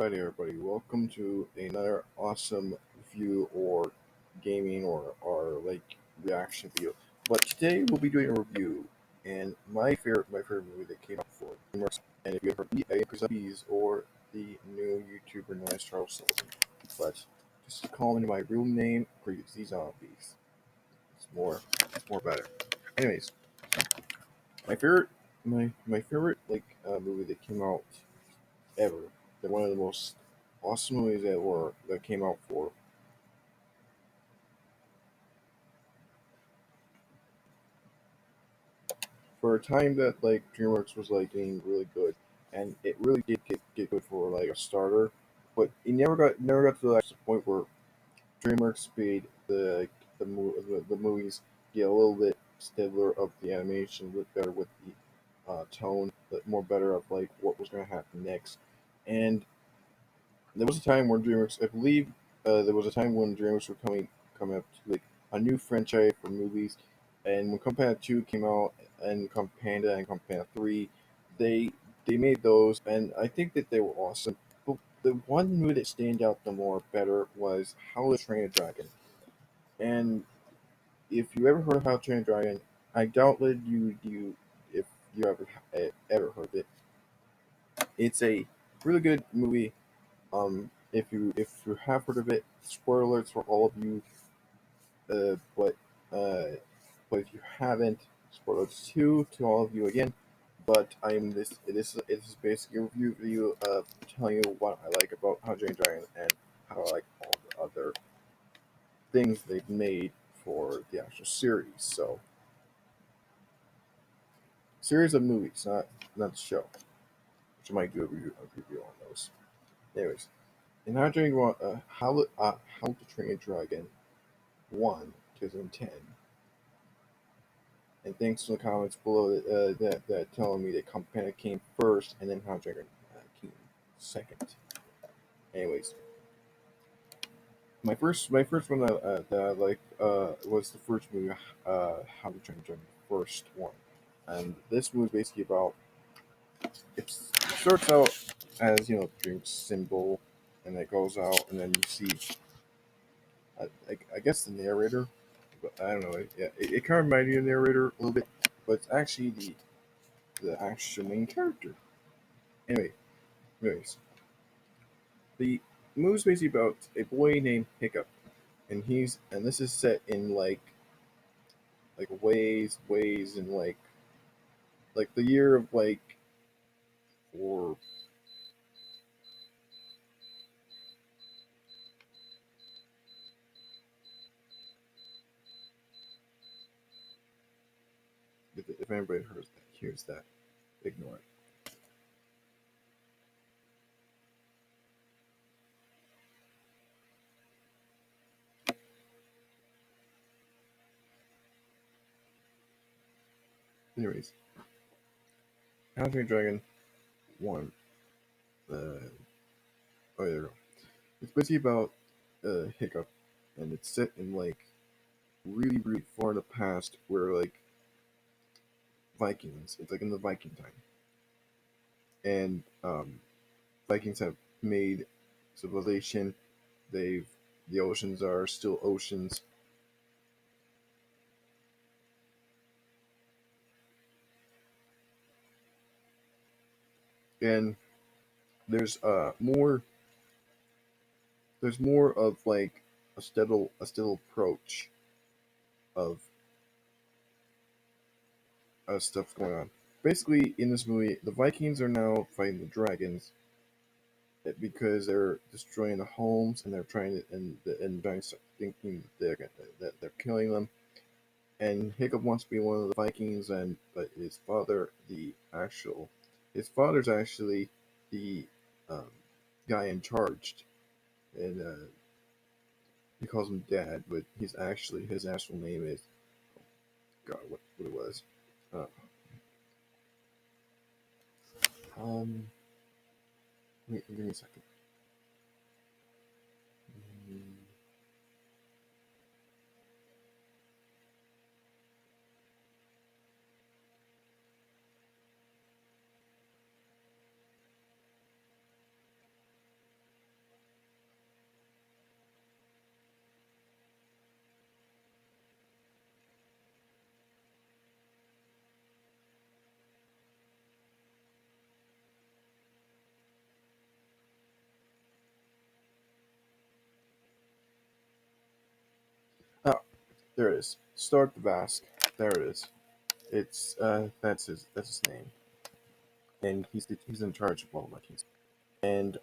Alright, everybody, welcome to another awesome review or gaming or like reaction video. But today we'll be doing a review and my favorite movie that came out for DreamWorks. And if you ever beat Bees or the new YouTuber known as Charles Sullivan. But just call me my real name, Crazy Zombies. It's more better. Anyways, my favorite my favorite movie that came out ever. They're one of the most awesome movies that came out for a time that DreamWorks was getting really good, and it really did get good for like a starter. But it never got to the point where DreamWorks made the movies get a little bit steadier of the animation, a bit better with the tone, but more better of like what was going to happen next. And there was a time when DreamWorks, I believe, there was a time when DreamWorks were coming up to like a new franchise for movies, and when Kung Panda 2 came out, and Kung Panda and Kung Panda 3, they they made those, and I think that they were awesome. But the one movie that stand out the more better was How to Train a Dragon. And if you ever heard of How to Train a Dragon, I doubt that you if you ever heard it. It's a really good movie. If you have heard of it, spoiler alerts for all of you. Uh, but uh, but if you haven't, spoiler alerts to all of you again. But I'm this. It is basically a review video of telling you what I like about How Jane Dragon and how I like all the other things they've made for the actual series. So series of movies, not the show. Which I might do a review on those. Anyways, in How to Train a Dragon 1 2010. And thanks to the comments below that telling me that Campana came first and then How Dragon came second. Anyways, my first one that I liked was the first movie, How to Train Dragon, the first one. And this movie is basically about it starts out as dream symbol, and it goes out, and then you see I guess the narrator, but I don't know. It kind of reminded me of the narrator a little bit, but it's actually the actual main character. Anyway, anyways, the movie's basically about a boy named Hiccup, and this is set in ways in like the year of or if anybody hears that, ignore it. Anyways, How to Train Your Dragon 1. Uh, oh, there we go. It's basically about Hiccup, and it's set in really, really far in the past where Vikings. It's like in the Viking time, and Vikings have made civilization. They've the oceans are still oceans, and there's more of like a steady approach of stuff going on. Basically, in this movie, the Vikings are now fighting the dragons because they're destroying the homes, and they're trying to and giants thinking that they're killing them. And Hiccup wants to be one of the Vikings, and but his father's actually the um, guy in charge, and he calls him Dad, but his actual name is God, what it was. Uh, um, give me a second. Mm, There it is. Stark the Vask. There it is. It's that's his name, and he's in charge of all Vikings. And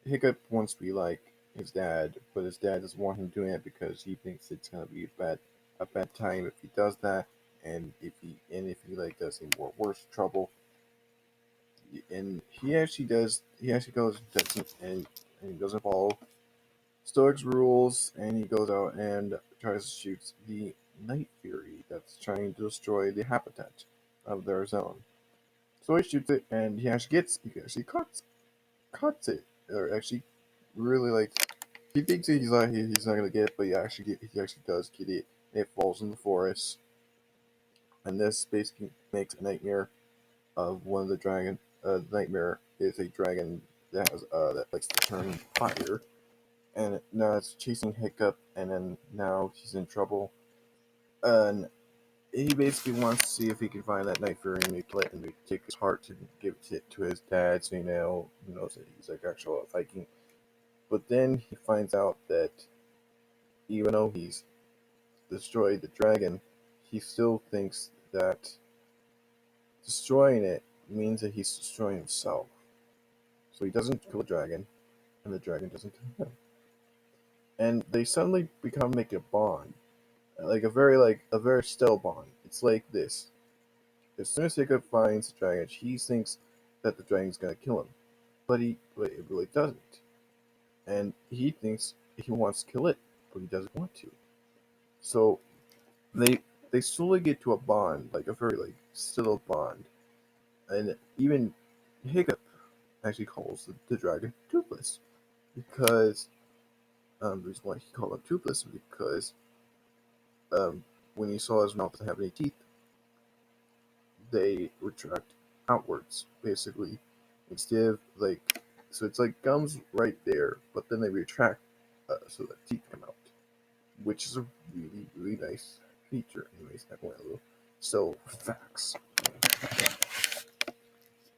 Hiccup wants to be like his dad, but his dad doesn't want him doing it because he thinks it's gonna be a bad time if he does that, and if he like does any more worse trouble. And he actually does. He actually goes and he doesn't follow Stoic's rules, and he goes out and tries to shoot the Night Fury that's trying to destroy the habitat of their zone. So he shoots it, and he actually cuts it, or actually really like he thinks he's not gonna get it, but he actually does get it. And it falls in the forest, and this basically makes a nightmare of one of the dragon. Nightmare is a dragon that likes to turn fire, and now it's chasing Hiccup, and then now he's in trouble. And he basically wants to see if he can find that Night Fury and kill it, and take his heart to give it to his dad, so he knows that he's like actual Viking. But then he finds out that even though he's destroyed the dragon, he still thinks that destroying it means that he's destroying himself. So he doesn't kill the dragon, and the dragon doesn't kill him. And they suddenly make a bond, like a very still bond. It's like this: as soon as Hiccup finds the dragon, he thinks that the dragon's gonna kill him, but it really doesn't. And he thinks he wants to kill it, but he doesn't want to. So they they slowly get to a bond, like a very still bond, and even Hiccup actually calls the dragon Toothless because the reason why he called him Toothless is because um, when he saw his mouth doesn't have any teeth, they retract outwards basically instead of so it's like gums right there, but then they retract so that teeth come out, which is a really really nice feature. Anyways, that went a little. So facts.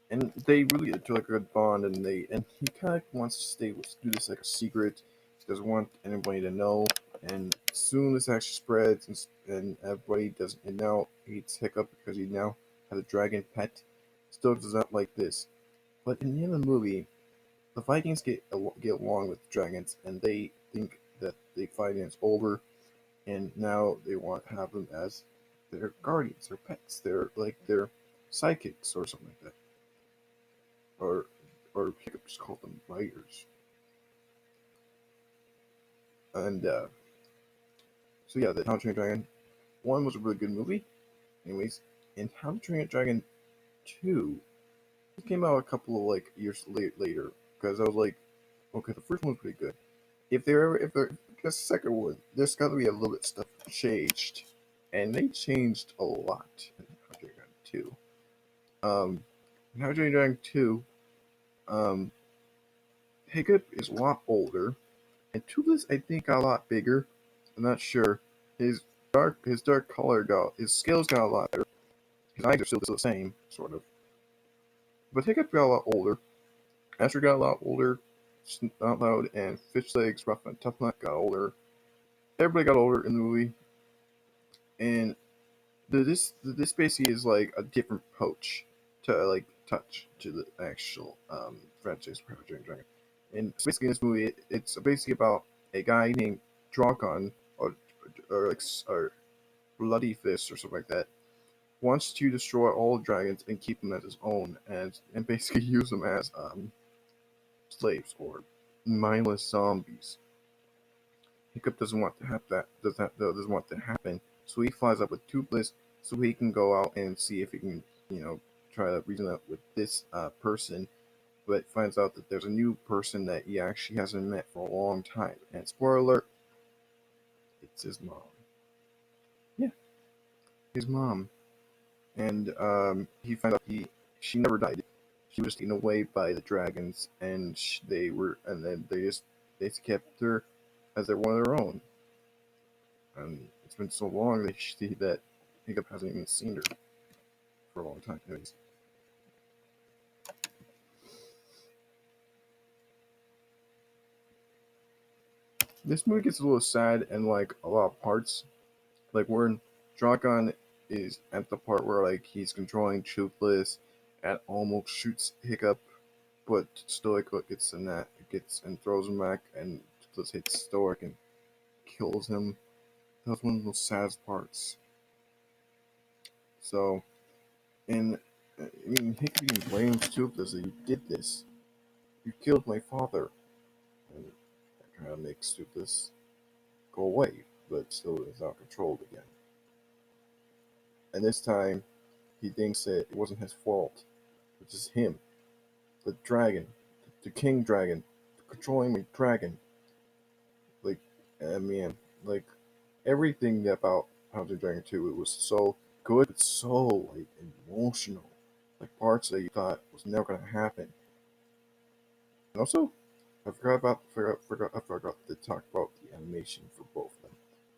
And they really get to like a good bond, and he kind of wants to do this like a secret. He doesn't want anybody to know, and soon this actually spreads, and everybody doesn't. And now hates Hiccup because he now has a dragon pet. Still does not like this, but in the end of the movie, the Vikings get along with the dragons, and they think that the fighting is over, and now they want to have them as their guardians, their pets, their sidekicks or something like that, or Hiccup just called them writers. And so yeah, the How to Train Your Dragon 1 was a really good movie. Anyways, and How to Train Your Dragon 2 it came out a couple of years later because I was like, okay, the first one was pretty good. If they're the second one, there's got to be a little bit stuff changed, and they changed a lot in How to Train Your Dragon 2. In How to Train Your Dragon 2, um, Hiccup is a lot older, and Toothless I think got a lot bigger. I'm not sure. His dark color his scales got a lot better. His eyes are still the same, sort of. But Hiccup got a lot older. Asher got a lot older. Not Loud and Fish Legs, Rough and Tough Nut got older. Everybody got older in the movie, and this basically is like a different approach to touch to the actual franchise Project Dragon. And so basically, in this movie, it's basically about a guy named Drakon or Bloody Fist or something like that wants to destroy all dragons and keep them as his own, and basically use them as slaves or mindless zombies. Hiccup doesn't want to have that. Doesn't want to happen. So he flies up with Toothless so he can go out and see if he can, try to reason out with this person. But finds out that there's a new person that he actually hasn't met for a long time. And spoiler alert, it's his mom. Yeah, his mom. And he found out she never died. She was taken away by the dragons, and then they kept her as their one of their own. And it's been so long that Hiccup hasn't even seen her for a long time. Anyways, This movie gets a little sad and like a lot of parts. Like when Dragon is at the part where like he's controlling Toothless and almost shoots Hiccup, but Stoic gets in that gets and throws him back, and Toothless hits Stoic and kills him. That was one of the saddest parts. So, and I mean, Hiccup even blames Toothless that you did this. You killed my father, and that kind of makes Toothless go away, but still is not controlled again. And this time, he thinks that it wasn't his fault, which is him, the dragon, the king dragon, controlling the dragon. Like, man, like everything about House of the Dragon 2, it was so good, but so like emotional. Like parts that you thought was never gonna happen. And also, I forgot to talk about the animation for both of them.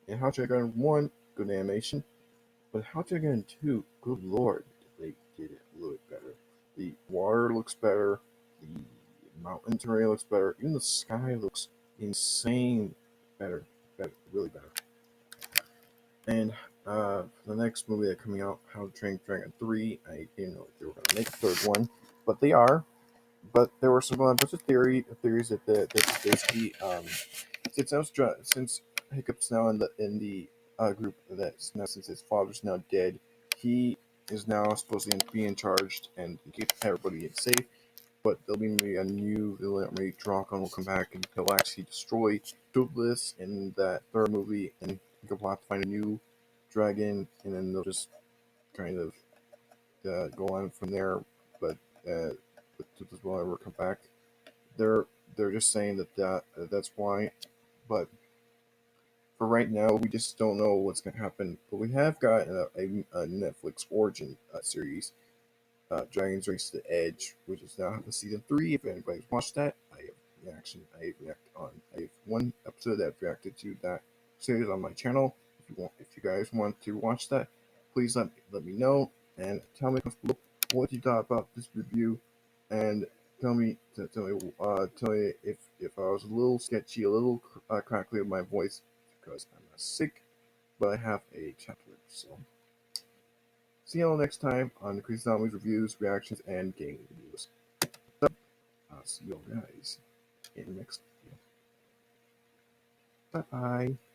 In How to Get Dragon 1, good animation, but How to Get Dragon 2, good lord, they did it a little bit better. The water looks better, the mountain terrain looks better, even the sky looks insane better, really better. And for the next movie that's coming out, How to Train Dragon 3, I didn't know if they were going to make a third one, but they are. But there were some bunch of theories that basically since Hiccup's now in the group that's now since his father's now dead, he is now supposed to be in charge and keep everybody safe. But there'll be maybe a new villain, maybe Drakon will come back and he'll actually destroy Toothless in that third movie, and Hiccup will have to find a new dragon, and then they'll just kind of go on from there. Uh, but Toothless will never come back. They're they're just saying that's why, but for right now, we just don't know what's going to happen. But we have got a Netflix origin series, Dragons Race to the Edge, which is now the season 3. If anybody's watched that, I have one episode that I've reacted to that series on my channel. If you guys want to watch that, please let me know and tell me what you thought about this review, and tell me if I was a little sketchy, a little crackly with my voice because I'm not sick, but I have a chapter. So see you all next time on the Crazy Zombies reviews, reactions, and gaming videos. I'll see you all guys in the next video. Bye bye.